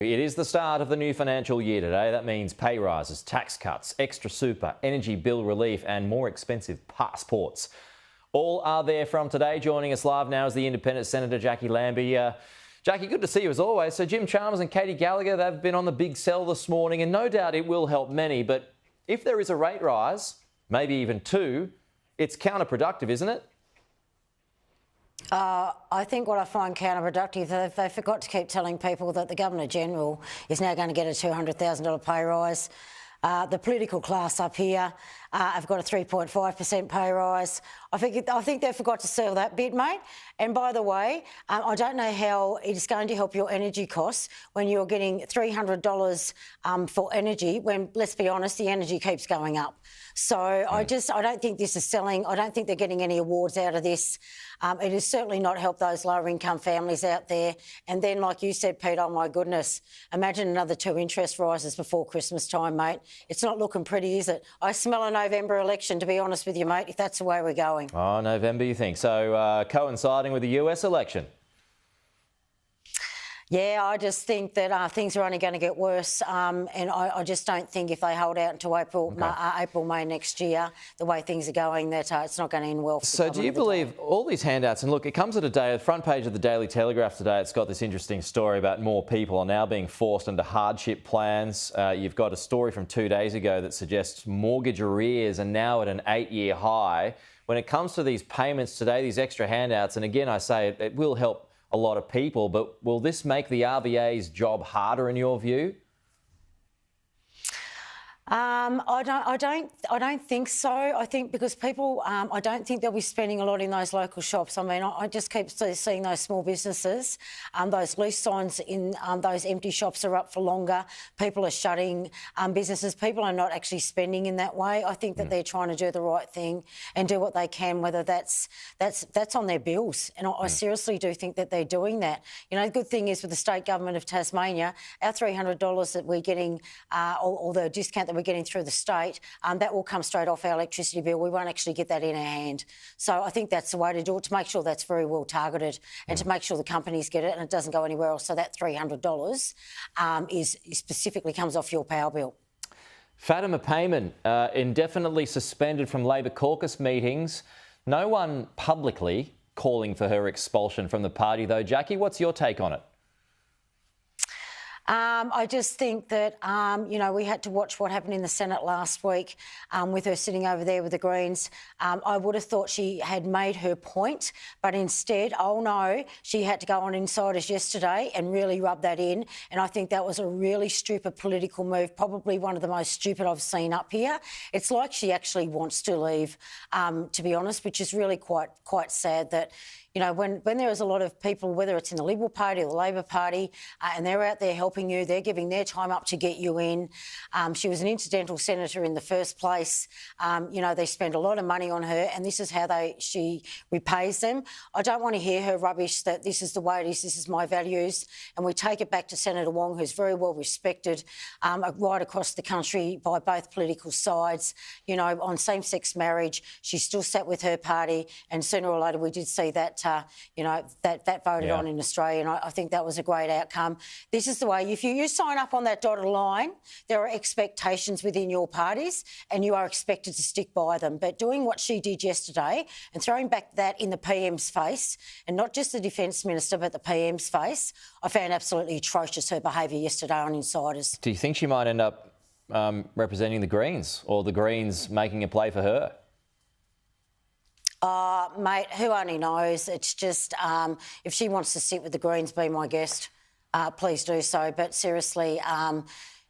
It is the start of the new financial year today. That means pay rises, tax cuts, extra super, energy bill relief and more expensive passports. All are there from today. Joining us live now is the Independent Senator Jackie Lambie. Jackie, good to see you as always. So Jim Chalmers and Katie Gallagher, they've been on the big sell this morning and no doubt it will help many. But if there is a rate rise, maybe even two, it's counterproductive, isn't it? I think what I find counterproductive, they forgot to keep telling people that the Governor-General is now going to get a $200,000 pay rise. The political class up here have got a 3.5% pay rise. I think they forgot to sell that bit, mate. And by the way, I don't know how it is going to help your energy costs when you're getting $300 for energy when, let's be honest, the energy keeps going up. So I don't think this is selling. I don't think they're getting any awards out of this. It has certainly not helped those lower income families out there. And then, like you said, Pete, oh my goodness, imagine another 2 interest rises before Christmas time, mate. It's not looking pretty, is it? I smell a November election, to be honest with you, mate, if that's the way we're going. Oh, November, you think? So coinciding with the US election? Yeah, I just think that things are only going to get worse, and I just don't think if they hold out until April, May next year, the way things are going, that it's not going to end well for So do you believe all these handouts, and look, it comes at a day, the front page of the Daily Telegraph today, it's got this interesting story about more people are now being forced into hardship plans. You've got a story from 2 days ago that suggests mortgage arrears are now at an 8-year high. When it comes to these payments today, these extra handouts, and again, I say it will help a lot of people, but will this make the RBA's job harder in your view? I don't think so. I think because people, I don't think they'll be spending a lot in those local shops. I mean, I just keep seeing those small businesses, those lease signs in those empty shops are up for longer. People are shutting businesses. People are not actually spending in that way. I think that they're trying to do the right thing and do what they can, whether that's on their bills. And I seriously do think that they're doing that. You know, the good thing is with the state government of Tasmania, our $300 that we're getting, or the discount that we're getting through the state, that will come straight off our electricity bill. We won't actually get that in our hand. So I think that's the way to do it, to make sure that's very well targeted and to make sure the companies get it and it doesn't go anywhere else. So that $300 is specifically comes off your power bill. Fatima Payman, indefinitely suspended from Labor caucus meetings. No one publicly calling for her expulsion from the party, though. Jackie, what's your take on it? I just think that, you know, we had to watch what happened in the Senate last week with her sitting over there with the Greens. I would have thought she had made her point, but instead, oh no, she had to go on Insiders yesterday and really rub that in. And I think that was a really stupid political move, probably one of the most stupid I've seen up here. It's like she actually wants to leave, to be honest, which is really quite sad that, you know, when there is a lot of people, whether it's in the Liberal Party or the Labor Party, and they're out there helping you, they're giving their time up to get you in. She was an incidental senator in the first place. You know, they spend a lot of money on her, and this is how she repays them. I don't want to hear her rubbish that this is the way it is, this is my values. And we take it back to Senator Wong, who's very well respected right across the country by both political sides. You know, on same-sex marriage, she still sat with her party, and sooner or later we did see that you know, that voted on in Australia, and I think that was a great outcome. This is the way, if you sign up on that dotted line, there are expectations within your parties and you are expected to stick by them. But doing what she did yesterday and throwing back that in the PM's face, and not just the Defence Minister but the PM's face, I found absolutely atrocious, her behaviour yesterday on Insiders. Do you think she might end up representing the Greens, or the Greens making a play for her? Mate, who only knows? It's just, if she wants to sit with the Greens, be my guest, please do so. But seriously,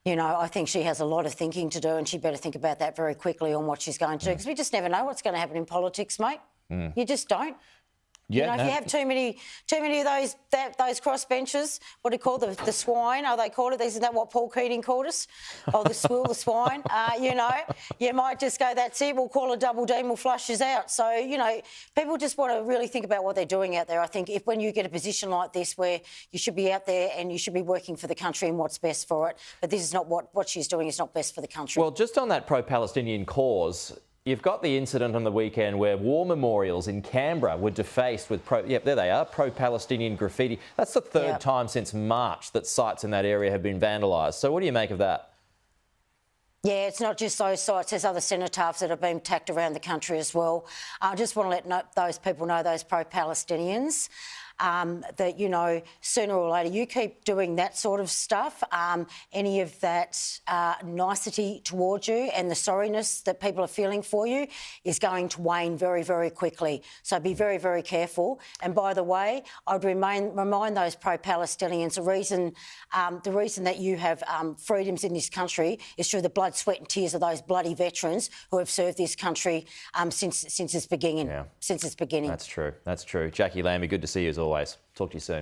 you know, I think she has a lot of thinking to do, and she better think about that very quickly on what she's going to do, because we just never know what's going to happen in politics, mate. You just don't. Yeah, you know, if you have too many of those crossbenchers, what do you call the swine? Oh, they call it. Isn't that what Paul Keating called us? Oh, the swill, the swine. You know, you might just go, that's it. We'll call a double D and we'll flush us out. So, you know, people just want to really think about what they're doing out there. I think when you get a position like this where you should be out there and you should be working for the country and what's best for it, but this is not what she's doing is not best for the country. Well, just on that pro-Palestinian cause, You've got the incident on the weekend where war memorials in Canberra were defaced with there they are, pro-Palestinian graffiti. That's the third time since March that sites in that area have been vandalised. So what do you make of that? Yeah, it's not just those sites. There's other cenotaphs that have been tacked around the country as well. I just want to let those people know, those pro-Palestinians, that, you know, sooner or later you keep doing that sort of stuff, any of that nicety towards you and the sorriness that people are feeling for you is going to wane very, very quickly. So be very, very careful. And by the way, I'd remind those pro-Palestinians the reason that you have freedoms in this country is through the blood, sweat and tears of those bloody veterans who have served this country since its beginning. Yeah. Since its beginning. That's true. That's true. Jackie Lambie, good to see you as always. Talk to you soon.